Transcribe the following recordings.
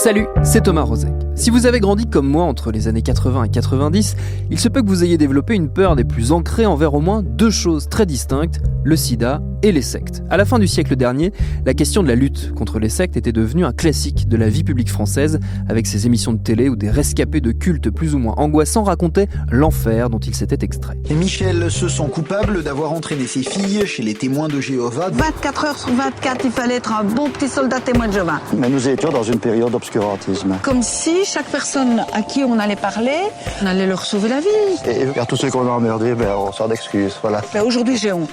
Salut, c'est Thomas Rozek. Si vous avez grandi comme moi entre les années 80 et 90, il se peut que vous ayez développé une peur des plus ancrées envers au moins deux choses très distinctes, le sida et les sectes. À la fin du siècle dernier, la question de la lutte contre les sectes était devenue un classique de la vie publique française, avec ses émissions de télé où des rescapés de cultes plus ou moins angoissants racontaient l'enfer dont ils s'étaient extraits. Et Michel se sent coupable d'avoir entraîné ses filles chez les témoins de Jéhovah. 24 heures sur 24, il fallait être un bon petit soldat témoin de Jéhovah. Mais nous étions dans une période d'obscurantisme. Comme si chaque personne à qui on allait parler, on allait leur sauver la vie. Et à tous ceux qu'on a emmerdés, on sort d'excuses, voilà. Aujourd'hui, j'ai honte.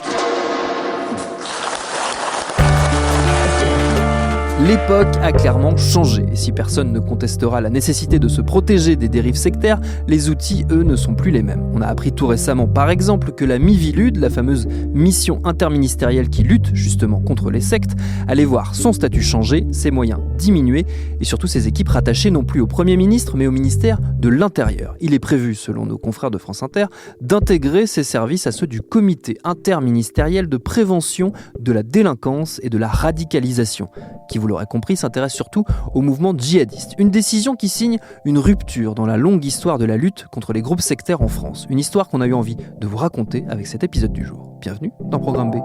L'époque a clairement changé, et si personne ne contestera la nécessité de se protéger des dérives sectaires, les outils, eux, ne sont plus les mêmes. On a appris tout récemment, par exemple, que la Miviludes, la fameuse mission interministérielle qui lutte justement contre les sectes, allait voir son statut changer, ses moyens diminuer, et surtout ses équipes rattachées non plus au Premier ministre, mais au ministère de l'Intérieur. Il est prévu, selon nos confrères de France Inter, d'intégrer ces services à ceux du comité interministériel de prévention de la délinquance et de la radicalisation, qui, vous l'aurez compris, s'intéresse surtout au mouvement djihadiste. Une décision qui signe une rupture dans la longue histoire de la lutte contre les groupes sectaires en France. Une histoire qu'on a eu envie de vous raconter avec cet épisode du jour. Bienvenue dans Programme B.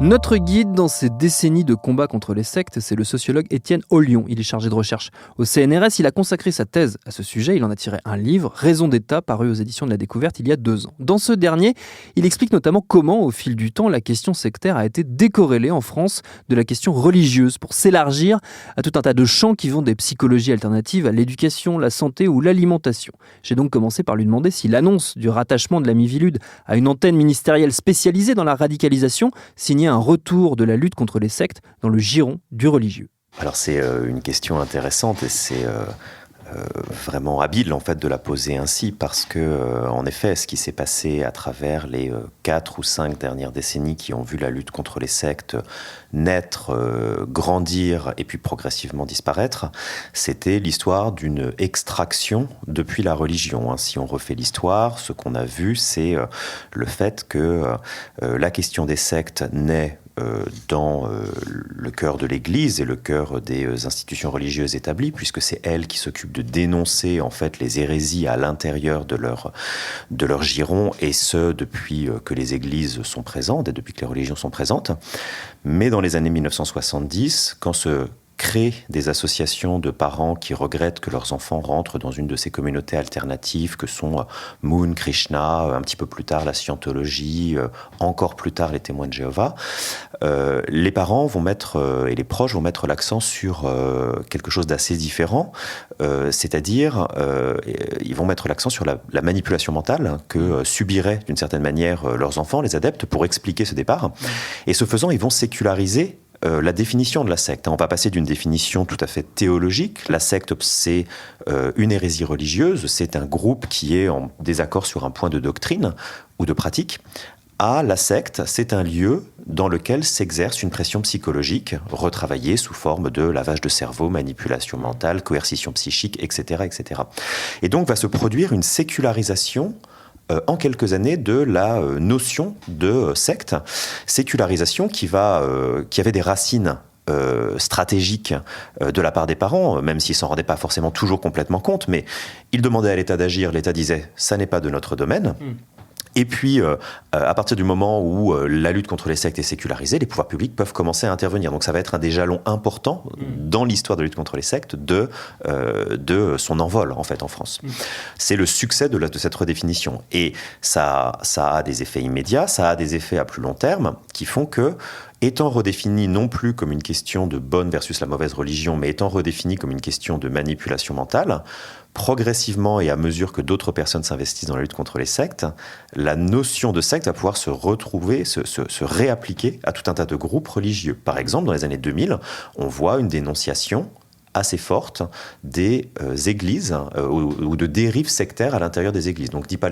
Notre guide dans ces décennies de combat contre les sectes, c'est le sociologue Étienne Ollion. Il est chargé de recherche au CNRS. Il a consacré sa thèse à ce sujet. Il en a tiré un livre, Raison d'État, paru aux éditions de la Découverte il y a 2 ans. Dans ce dernier, il explique notamment comment, au fil du temps, la question sectaire a été décorrélée en France de la question religieuse pour s'élargir à tout un tas de champs qui vont des psychologies alternatives à l'éducation, la santé ou l'alimentation. J'ai donc commencé par lui demander si l'annonce du rattachement de la Miviludes à une antenne ministérielle spécialisée dans la radicalisation signait un retour de la lutte contre les sectes dans le giron du religieux. Alors c'est une question intéressante et c'est vraiment habile en fait de la poser ainsi parce que en effet ce qui s'est passé à travers les 4 ou 5 dernières décennies qui ont vu la lutte contre les sectes naître, grandir et puis progressivement disparaître, c'était l'histoire d'une extraction depuis la religion. Si on refait l'histoire, ce qu'on a vu c'est le fait que la question des sectes naît dans le cœur de l'Église et le cœur des institutions religieuses établies, puisque c'est elles qui s'occupent de dénoncer en fait les hérésies à l'intérieur de leur giron, et ce depuis que les églises sont présentes et depuis que les religions sont présentes. Mais dans les années 1970, quand se créent des associations de parents qui regrettent que leurs enfants rentrent dans une de ces communautés alternatives que sont Moon, Krishna, un petit peu plus tard la scientologie, encore plus tard les témoins de Jéhovah, les parents vont mettre, et les proches vont mettre l'accent sur quelque chose d'assez différent, c'est-à-dire ils vont mettre l'accent sur la manipulation mentale que subiraient d'une certaine manière leurs enfants, les adeptes, pour expliquer ce départ. Et ce faisant, ils vont séculariser la définition de la secte. On va passer d'une définition tout à fait théologique. La secte, c'est une hérésie religieuse, c'est un groupe qui est en désaccord sur un point de doctrine ou de pratique, à la secte, c'est un lieu dans lequel s'exerce une pression psychologique retravaillée sous forme de lavage de cerveau, manipulation mentale, coercition psychique, etc., etc. Et donc va se produire une sécularisation en quelques années de la notion de secte, sécularisation qui avait des racines stratégiques de la part des parents, même s'ils s'en rendaient pas forcément toujours complètement compte, mais ils demandaient à l'État d'agir, l'État disait « ça n'est pas de notre domaine ». Et puis, à partir du moment où la lutte contre les sectes est sécularisée, les pouvoirs publics peuvent commencer à intervenir. Donc ça va être un des jalons importants dans l'histoire de la lutte contre les sectes de son envol, en fait, en France. C'est le succès de cette redéfinition. Et ça a des effets immédiats, ça a des effets à plus long terme, qui font que, étant redéfini non plus comme une question de bonne versus la mauvaise religion, mais étant redéfini comme une question de manipulation mentale, progressivement et à mesure que d'autres personnes s'investissent dans la lutte contre les sectes, la notion de secte va pouvoir se retrouver, se réappliquer à tout un tas de groupes religieux. Par exemple, dans les années 2000, on voit une dénonciation assez forte des églises ou de dérives sectaires à l'intérieur des églises. Donc, on ne dit pas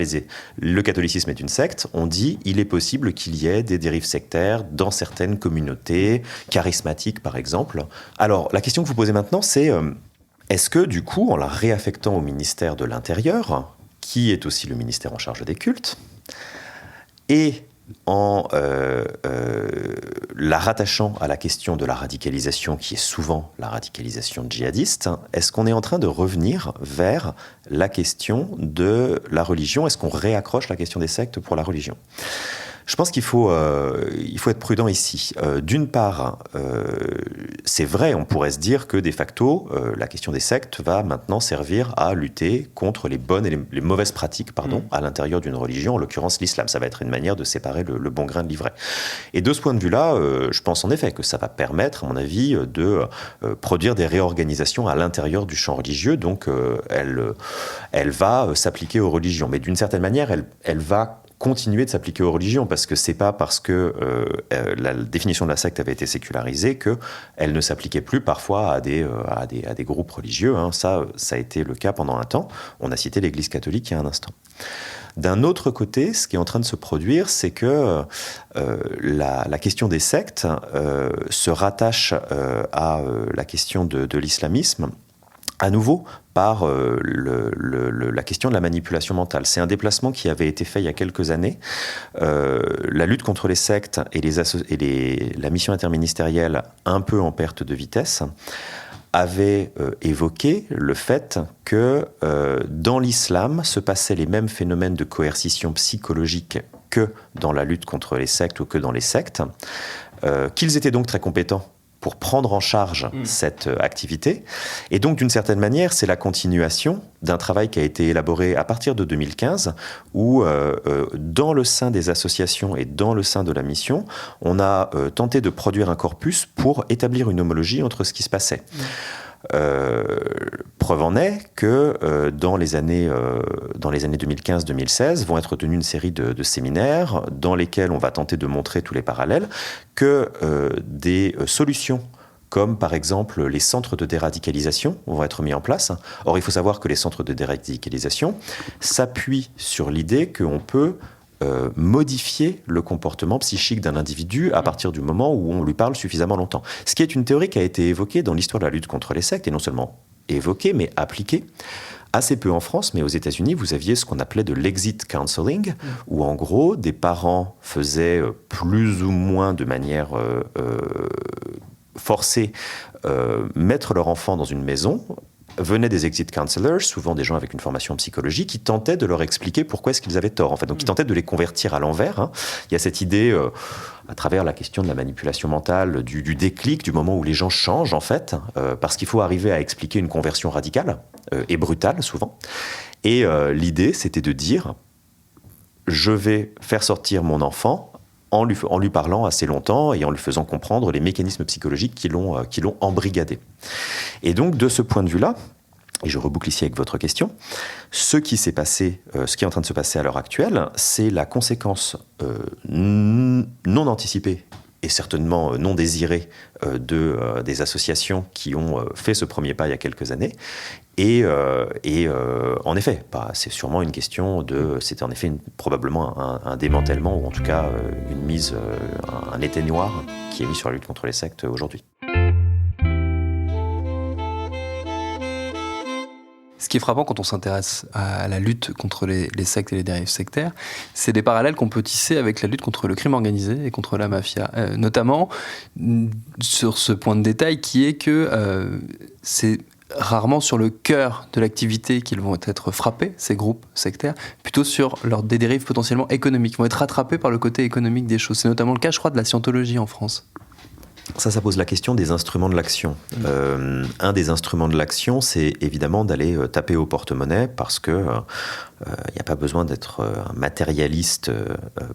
le catholicisme est une secte, on dit il est possible qu'il y ait des dérives sectaires dans certaines communautés charismatiques, par exemple. Alors, la question que vous posez maintenant, c'est est-ce que, du coup, en la réaffectant au ministère de l'Intérieur, qui est aussi le ministère en charge des cultes, et en la rattachant à la question de la radicalisation, qui est souvent la radicalisation djihadiste, est-ce qu'on est en train de revenir vers la question de la religion? Est-ce qu'on réaccroche la question des sectes pour la religion? Je pense qu'il faut être prudent ici. D'une part, c'est vrai, on pourrait se dire que de facto, la question des sectes va maintenant servir à lutter contre les bonnes et les mauvaises pratiques, à l'intérieur d'une religion, en l'occurrence l'islam. Ça va être une manière de séparer le bon grain de l'ivraie. Et de ce point de vue-là, je pense en effet que ça va permettre, à mon avis, de produire des réorganisations à l'intérieur du champ religieux. Donc, elle va s'appliquer aux religions. Mais d'une certaine manière, elle va continuer de s'appliquer aux religions, parce que c'est pas parce que la définition de la secte avait été sécularisée qu'elle ne s'appliquait plus parfois à des groupes religieux. Ça a été le cas pendant un temps. On a cité l'Église catholique il y a un instant. D'un autre côté, ce qui est en train de se produire, c'est que la question des sectes se rattache à la question de l'islamisme, à nouveau par la question de la manipulation mentale. C'est un déplacement qui avait été fait il y a quelques années. La lutte contre les sectes et la mission interministérielle, un peu en perte de vitesse, avait évoqué le fait que dans l'islam se passaient les mêmes phénomènes de coercition psychologique que dans la lutte contre les sectes ou que dans les sectes, qu'ils étaient donc très compétents pour prendre en charge cette activité. Et donc, d'une certaine manière, c'est la continuation d'un travail qui a été élaboré à partir de 2015, où, dans le sein des associations et dans le sein de la mission, on a tenté de produire un corpus pour établir une homologie entre ce qui se passait. Preuve en est que dans les années 2015-2016 vont être tenus une série de séminaires dans lesquels on va tenter de montrer tous les parallèles, que des solutions comme par exemple les centres de déradicalisation vont être mis en place. Or, il faut savoir que les centres de déradicalisation s'appuient sur l'idée qu'on peut modifier le comportement psychique d'un individu à partir du moment où on lui parle suffisamment longtemps. Ce qui est une théorie qui a été évoquée dans l'histoire de la lutte contre les sectes, et non seulement évoquée, mais appliquée. Assez peu en France, mais aux États-Unis, vous aviez ce qu'on appelait de l'exit counseling, où en gros, des parents faisaient plus ou moins de manière forcée mettre leur enfant dans une maison. Venaient des exit counselors, souvent des gens avec une formation en psychologie, qui tentaient de leur expliquer pourquoi est-ce qu'ils avaient tort. En fait. Donc, ils tentaient de les convertir à l'envers. Il y a cette idée, à travers la question de la manipulation mentale, du déclic, du moment où les gens changent, en fait, parce qu'il faut arriver à expliquer une conversion radicale et brutale, souvent. Et l'idée, c'était de dire, je vais faire sortir mon enfant en lui parlant assez longtemps et en lui faisant comprendre les mécanismes psychologiques qui l'ont embrigadé. Et donc, de ce point de vue-là, et je reboucle ici avec votre question, ce qui est en train de se passer à l'heure actuelle, c'est la conséquence non anticipée et certainement non désirée des associations qui ont fait ce premier pas il y a quelques années. Et en effet, c'est sûrement une question c'est en effet probablement un démantèlement, ou en tout cas un éteignoir qui est mis sur la lutte contre les sectes aujourd'hui. Ce qui est frappant quand on s'intéresse à la lutte contre les sectes et les dérives sectaires, c'est des parallèles qu'on peut tisser avec la lutte contre le crime organisé et contre la mafia. Notamment sur ce point de détail qui est que c'est rarement sur le cœur de l'activité qu'ils vont être frappés, ces groupes sectaires, plutôt sur des dérives potentiellement économiques. Ils vont être rattrapés par le côté économique des choses. C'est notamment le cas, je crois, de la scientologie en France. Ça pose la question des instruments de l'action. Un des instruments de l'action, c'est évidemment d'aller taper au porte-monnaie, parce que il n'y a pas besoin d'être un matérialiste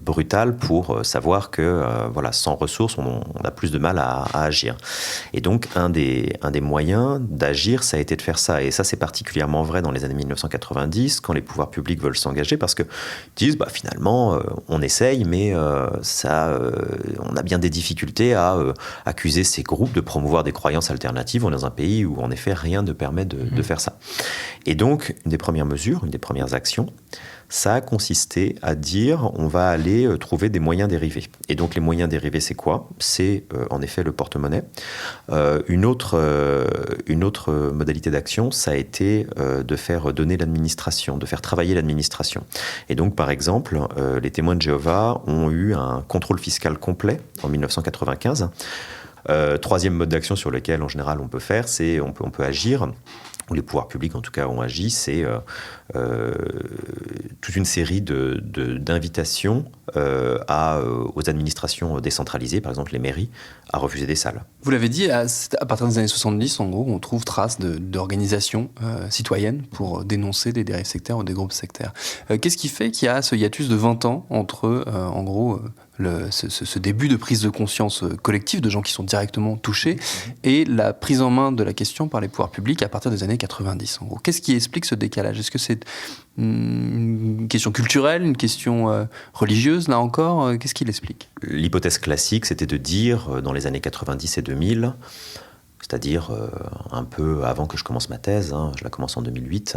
brutal pour savoir que sans ressources, on a plus de mal à agir. Et donc, un des moyens d'agir, ça a été de faire ça. Et ça, c'est particulièrement vrai dans les années 1990, quand les pouvoirs publics veulent s'engager, parce qu'ils disent, finalement, on essaye, mais on a bien des difficultés à accuser ces groupes de promouvoir des croyances alternatives. On est dans un pays où, en effet, rien ne permet de faire ça. Et donc, une des premières mesures, une des premières actions, ça a consisté à dire on va aller trouver des moyens dérivés. Et donc les moyens dérivés, c'est quoi ? C'est en effet le porte-monnaie. Une autre modalité d'action, ça a été de faire donner l'administration, de faire travailler l'administration. Et donc par exemple, les témoins de Jéhovah ont eu un contrôle fiscal complet en 1995. Troisième mode d'action sur lequel en général on peut faire, c'est on peut agir, ou les pouvoirs publics en tout cas ont agi, c'est toute une série d'invitations aux administrations décentralisées, par exemple les mairies, à refuser des salles. Vous l'avez dit, à partir des années 70, en gros, on trouve trace d'organisations citoyennes pour dénoncer des dérives sectaires ou des groupes sectaires. Qu'est-ce qui fait qu'il y a ce hiatus de 20 ans entre, en gros, ce début de prise de conscience collective de gens qui sont directement touchés et la prise en main de la question par les pouvoirs publics à partir des années 90, en gros. Qu'est-ce qui explique ce décalage ? Est-ce que c'est une question culturelle, une question religieuse, là encore ? Qu'est-ce qui l'explique ? L'hypothèse classique, c'était de dire, dans les années 90 et 2000, c'est-à-dire un peu avant que je commence ma thèse, je la commence en 2008,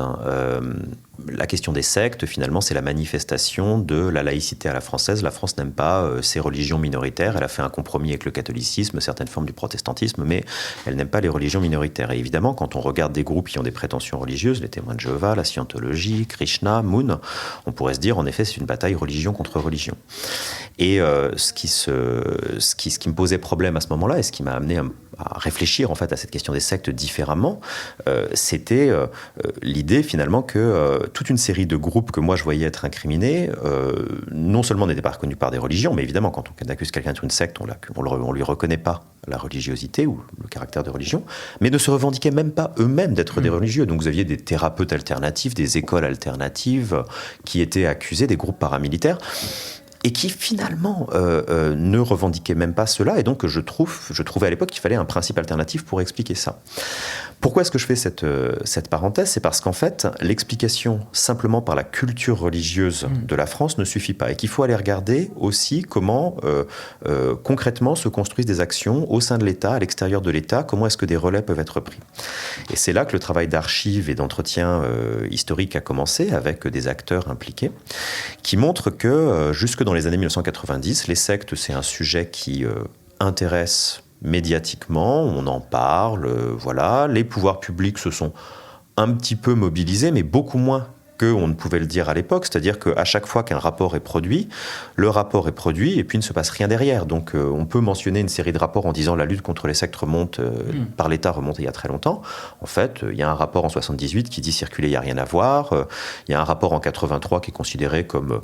la question des sectes, finalement, c'est la manifestation de la laïcité à la française. La France n'aime pas ces religions minoritaires. Elle a fait un compromis avec le catholicisme, certaines formes du protestantisme, mais elle n'aime pas les religions minoritaires. Et évidemment, quand on regarde des groupes qui ont des prétentions religieuses, les témoins de Jéhovah, la Scientologie, Krishna, Moon, on pourrait se dire, en effet, c'est une bataille religion contre religion. Et ce qui me posait problème à ce moment-là, et ce qui m'a amené à réfléchir en fait à cette question des sectes différemment, c'était l'idée finalement que toute une série de groupes que moi je voyais être incriminés, non seulement n'étaient pas reconnus par des religions, mais évidemment quand on accuse quelqu'un d'être une secte, on lui reconnaît pas la religiosité ou le caractère de religion, mais ne se revendiquaient même pas eux-mêmes d'être des religieux. Donc vous aviez des thérapeutes alternatifs, des écoles alternatives qui étaient accusés, des groupes paramilitaires, et qui finalement ne revendiquaient même pas cela. Et donc je trouvais à l'époque qu'il fallait un principe alternatif pour expliquer ça. Pourquoi est-ce que je fais cette parenthèse ? C'est parce qu'en fait, l'explication simplement par la culture religieuse de la France ne suffit pas. Et qu'il faut aller regarder aussi comment concrètement se construisent des actions au sein de l'État, à l'extérieur de l'État, comment est-ce que des relais peuvent être pris. Et c'est là que le travail d'archives et d'entretien historique a commencé, avec des acteurs impliqués, qui montrent que jusque dans les années 1990, les sectes, c'est un sujet qui intéresse médiatiquement, on en parle, voilà. Les pouvoirs publics se sont un petit peu mobilisés, mais beaucoup moins qu'on ne pouvait le dire à l'époque, c'est-à-dire qu'à chaque fois qu'un rapport est produit, le rapport est produit et puis il ne se passe rien derrière. Donc on peut mentionner une série de rapports en disant la lutte contre les sectes remonte par l'État, remonte il y a très longtemps. En fait, il y a un rapport en 78 qui dit circuler, il n'y a rien à voir. Il y a un rapport en 83 qui est considéré comme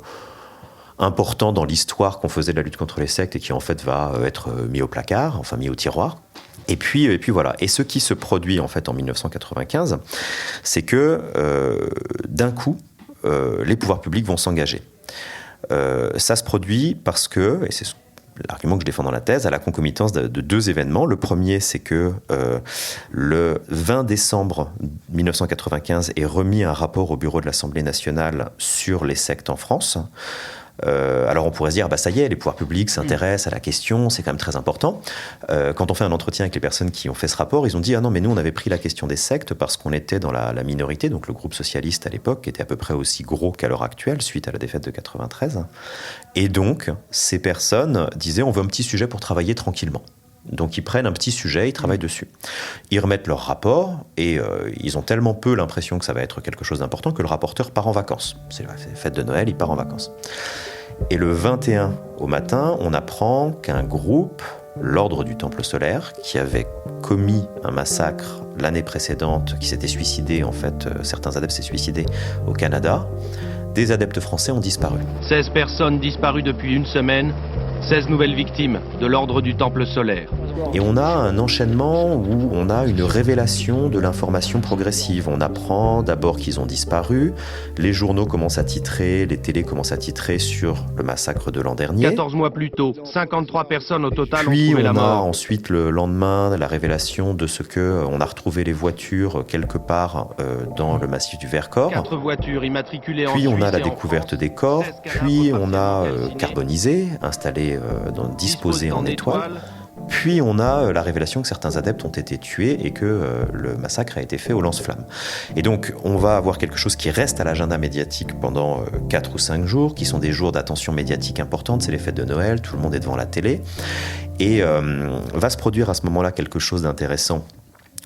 important dans l'histoire qu'on faisait de la lutte contre les sectes et qui en fait va être mis au placard, enfin mis au tiroir. Et puis voilà. Et ce qui se produit en fait en 1995, c'est que d'un coup, les pouvoirs publics vont s'engager. Ça se produit parce que, et c'est l'argument que je défends dans la thèse, à la concomitance de deux événements. Le premier, c'est que le 20 décembre 1995 est remis un rapport au bureau de l'Assemblée nationale sur les sectes en France. Alors on pourrait se dire, ça y est, les pouvoirs publics s'intéressent à la question, c'est quand même très important. Quand on fait un entretien avec les personnes qui ont fait ce rapport, ils ont dit, ah non, mais nous on avait pris la question des sectes parce qu'on était dans la minorité, donc le groupe socialiste à l'époque était à peu près aussi gros qu'à l'heure actuelle, suite à la défaite de 93. Et donc, ces personnes disaient, on veut un petit sujet pour travailler tranquillement. Donc ils prennent un petit sujet, ils travaillent dessus. Ils remettent leur rapport et ils ont tellement peu l'impression que ça va être quelque chose d'important que le rapporteur part en vacances. C'est la fête de Noël, il part en vacances. Et le 21 au matin, on apprend qu'un groupe, l'Ordre du Temple solaire, qui avait commis un massacre l'année précédente, qui s'était suicidé, en fait, certains adeptes s'étaient suicidés au Canada, des adeptes français ont disparu. 16 personnes disparues depuis une semaine, 16 nouvelles victimes de l'Ordre du Temple solaire. Et on a un enchaînement où on a une révélation de l'information progressive. On apprend d'abord qu'ils ont disparu, les journaux commencent à titrer, les télés commencent à titrer sur le massacre de l'an dernier. 14 mois plus tôt, 53 personnes au total ont Puis trouvé la on a mort. ensuite le lendemain la révélation de ce que on a retrouvé les voitures quelque part dans le massif du Vercors. 4 voitures immatriculées en Puis on Suisse a la et en découverte France. des corps, 16 cadavres puis on a partiellement calcinés, carbonisé, installé, disposé en étoile. Puis on a la révélation que certains adeptes ont été tués et que le massacre a été fait au lance-flammes. Et donc on va avoir quelque chose qui reste à l'agenda médiatique pendant 4 ou 5 jours, qui sont des jours d'attention médiatique importante, c'est les fêtes de Noël, tout le monde est devant la télé. Et va se produire à ce moment-là quelque chose d'intéressant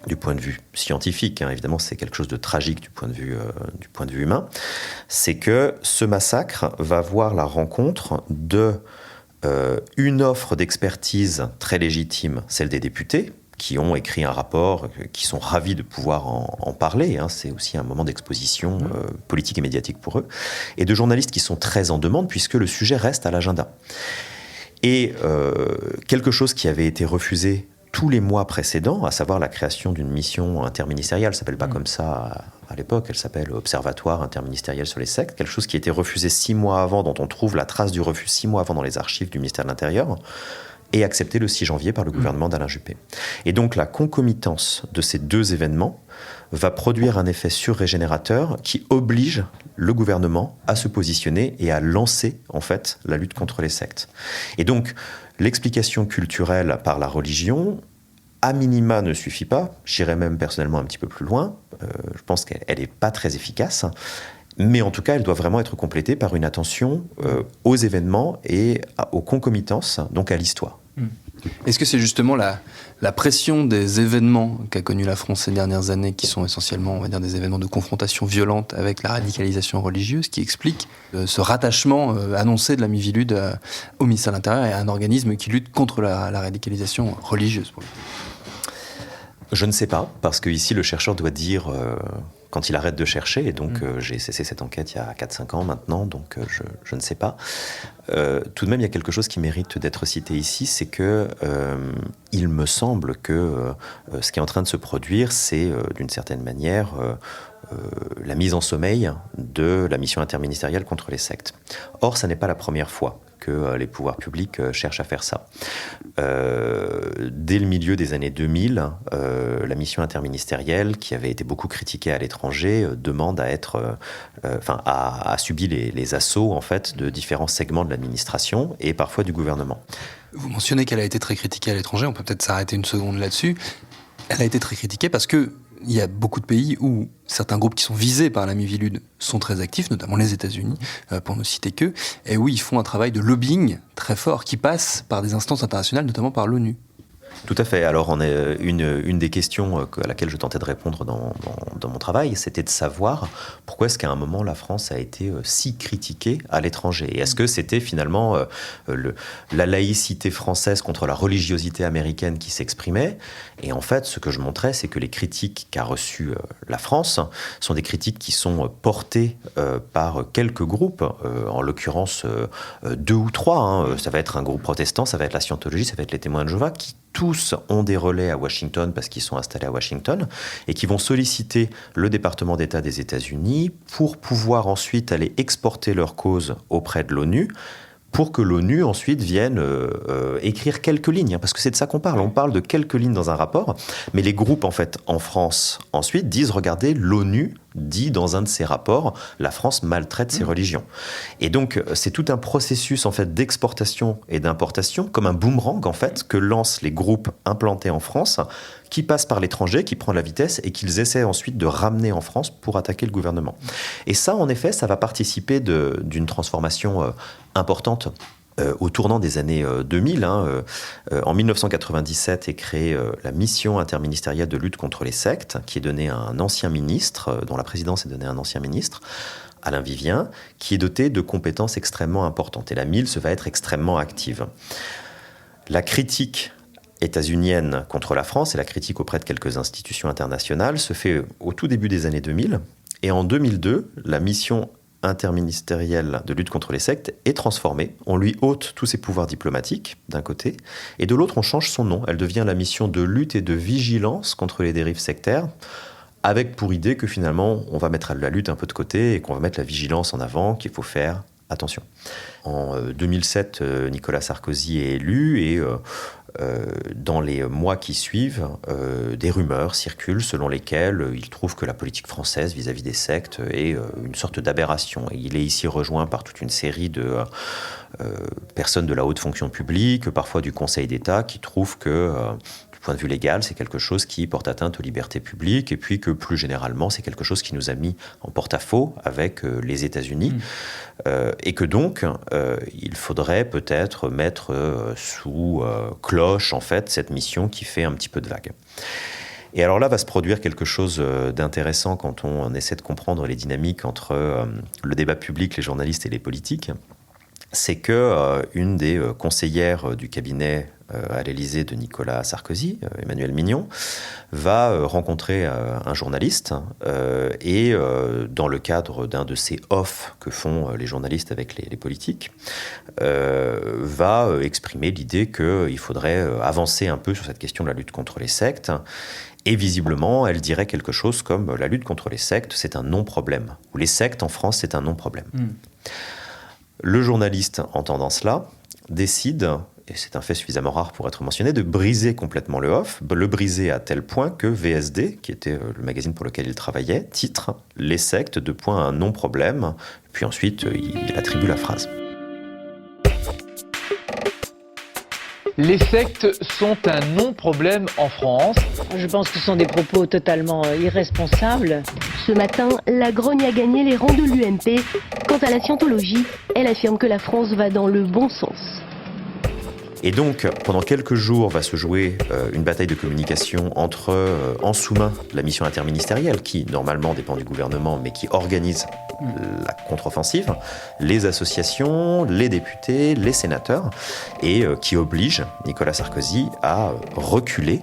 du point de vue scientifique, hein. Évidemment c'est quelque chose de tragique du point de vue humain, c'est que ce massacre va voir la rencontre de une offre d'expertise très légitime, celle des députés, qui ont écrit un rapport, qui sont ravis de pouvoir en parler, hein. C'est aussi un moment d'exposition politique et médiatique pour eux, et de journalistes qui sont très en demande puisque le sujet reste à l'agenda. Et quelque chose qui avait été refusé tous les mois précédents, à savoir la création d'une mission interministérielle, elle ne s'appelle pas comme ça à l'époque, elle s'appelle Observatoire interministériel sur les sectes, quelque chose qui a été refusé 6 mois avant, dont on trouve la trace du refus 6 mois avant dans les archives du ministère de l'Intérieur, et accepté le 6 janvier par le gouvernement d'Alain Juppé. Et donc la concomitance de ces deux événements va produire un effet surrégénérateur qui oblige le gouvernement à se positionner et à lancer en fait la lutte contre les sectes. Et donc l'explication culturelle par la religion, à minima, ne suffit pas. J'irais même personnellement un petit peu plus loin. Je pense qu'elle n'est pas très efficace. Mais en tout cas, elle doit vraiment être complétée par une attention aux événements et aux concomitances, donc à l'histoire. Est-ce que c'est justement la pression des événements qu'a connue la France ces dernières années, qui sont essentiellement, on va dire, des événements de confrontation violente avec la radicalisation religieuse, qui explique ce rattachement annoncé de la Miviludes au ministère de l'Intérieur et à un organisme qui lutte contre la radicalisation religieuse pour le coup? Je ne sais pas, parce que ici le chercheur doit dire quand il arrête de chercher, et donc j'ai cessé cette enquête il y a 4-5 ans maintenant, donc je ne sais pas. Tout de même, il y a quelque chose qui mérite d'être cité ici, c'est que il me semble que ce qui est en train de se produire, c'est d'une certaine manière la mise en sommeil de la mission interministérielle contre les sectes. Or, ça n'est pas la première fois que les pouvoirs publics cherchent à faire ça. Dès le milieu des années 2000, la mission interministérielle, qui avait été beaucoup critiquée à l'étranger, demande à être, a subi les assauts en fait de différents segments de l'administration et parfois du gouvernement. Vous mentionnez qu'elle a été très critiquée à l'étranger, on peut peut-être s'arrêter une seconde là-dessus. Elle a été très critiquée parce que il y a beaucoup de pays où certains groupes qui sont visés par la Miviludes sont très actifs, notamment les États-Unis, pour ne citer qu'eux, et où ils font un travail de lobbying très fort qui passe par des instances internationales, notamment par l'ONU. Tout à fait. Alors, on est une des questions à laquelle je tentais de répondre dans mon travail, c'était de savoir pourquoi est-ce qu'à un moment la France a été si critiquée à l'étranger. Et est-ce que c'était finalement la laïcité française contre la religiosité américaine qui s'exprimait? Et en fait, ce que je montrais, c'est que les critiques qu'a reçues la France sont des critiques qui sont portées par quelques groupes, en l'occurrence 2 ou 3. Hein. Ça va être un groupe protestant, ça va être la Scientologie, ça va être les Témoins de Jéhovah, qui tous ont des relais à Washington parce qu'ils sont installés à Washington et qui vont solliciter le département d'État des États-Unis pour pouvoir ensuite aller exporter leur cause auprès de l'ONU, pour que l'ONU ensuite vienne écrire quelques lignes, parce que c'est de ça qu'on parle. On parle de quelques lignes dans un rapport, mais les groupes en fait en France ensuite disent regardez, l'ONU dit dans un de ses rapports la France maltraite ses religions. Et donc c'est tout un processus en fait d'exportation et d'importation, comme un boomerang en fait que lancent les groupes implantés en France, qui passent par l'étranger, qui prend la vitesse et qu'ils essaient ensuite de ramener en France pour attaquer le gouvernement. Et ça, en effet, ça va participer d'une transformation importante au tournant des années 2000. En 1997 est créée la mission interministérielle de lutte contre les sectes, qui est donnée à un ancien ministre, dont la présidence est donnée à un ancien ministre, Alain Vivien, qui est doté de compétences extrêmement importantes. Et la MILS va être extrêmement active. La critique états-unienne contre la France et la critique auprès de quelques institutions internationales se fait au tout début des années 2000. Et en 2002, la mission interministérielle de lutte contre les sectes est transformée. On lui ôte tous ses pouvoirs diplomatiques, d'un côté, et de l'autre, on change son nom. Elle devient la mission de lutte et de vigilance contre les dérives sectaires, avec pour idée que finalement, on va mettre la lutte un peu de côté et qu'on va mettre la vigilance en avant, qu'il faut faire Attention. En 2007, Nicolas Sarkozy est élu et dans les mois qui suivent, des rumeurs circulent selon lesquelles il trouve que la politique française vis-à-vis des sectes est une sorte d'aberration. Et il est ici rejoint par toute une série de personnes de la haute fonction publique, parfois du Conseil d'État, qui trouvent que du point de vue légal, c'est quelque chose qui porte atteinte aux libertés publiques, et puis que plus généralement, c'est quelque chose qui nous a mis en porte-à-faux avec les États-Unis, et que donc, il faudrait peut-être mettre sous cloche, en fait, cette mission qui fait un petit peu de vague. Et alors là, va se produire quelque chose d'intéressant quand on essaie de comprendre les dynamiques entre le débat public, les journalistes et les politiques. C'est que une des conseillères du cabinet à l'Élysée de Nicolas Sarkozy, Emmanuelle Mignon, va rencontrer un journaliste et dans le cadre d'un de ces off que font les journalistes avec les politiques, va exprimer l'idée qu'il faudrait avancer un peu sur cette question de la lutte contre les sectes. Et visiblement, elle dirait quelque chose comme « la lutte contre les sectes, c'est un non-problème » ou « les sectes en France, c'est un non-problème ». Le journaliste, entendant cela, décide, et c'est un fait suffisamment rare pour être mentionné, de briser complètement le off, le briser à tel point que VSD, qui était le magazine pour lequel il travaillait, titre « Les sectes, un non-problème », puis ensuite il attribue la phrase. Les sectes sont un non-problème en France. Je pense que ce sont des propos totalement irresponsables. Ce matin, la grogne a gagné les rangs de l'UMP. Quant à la scientologie, elle affirme que la France va dans le bon sens. Et donc, pendant quelques jours, va se jouer une bataille de communication entre, en sous-main, la mission interministérielle, qui normalement dépend du gouvernement, mais qui organise la contre-offensive, les associations, les députés, les sénateurs, et qui oblige Nicolas Sarkozy à reculer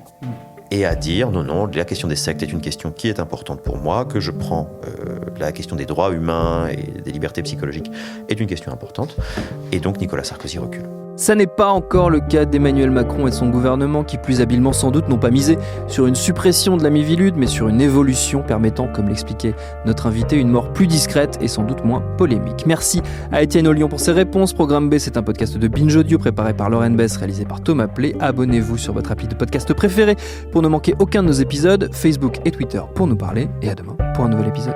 et à dire non, la question des sectes est une question qui est importante pour moi, que je prends la question des droits humains et des libertés psychologiques est une question importante, et donc Nicolas Sarkozy recule. Ça n'est pas encore le cas d'Emmanuel Macron et de son gouvernement qui, plus habilement sans doute, n'ont pas misé sur une suppression de la Miviludes, mais sur une évolution permettant, comme l'expliquait notre invité, une mort plus discrète et sans doute moins polémique. Merci à Étienne Ollion pour ses réponses. Programme B, c'est un podcast de Binge Audio préparé par Lauren Bess, réalisé par Thomas Play. Abonnez-vous sur votre appli de podcast préféré pour ne manquer aucun de nos épisodes, Facebook et Twitter pour nous parler, et à demain pour un nouvel épisode.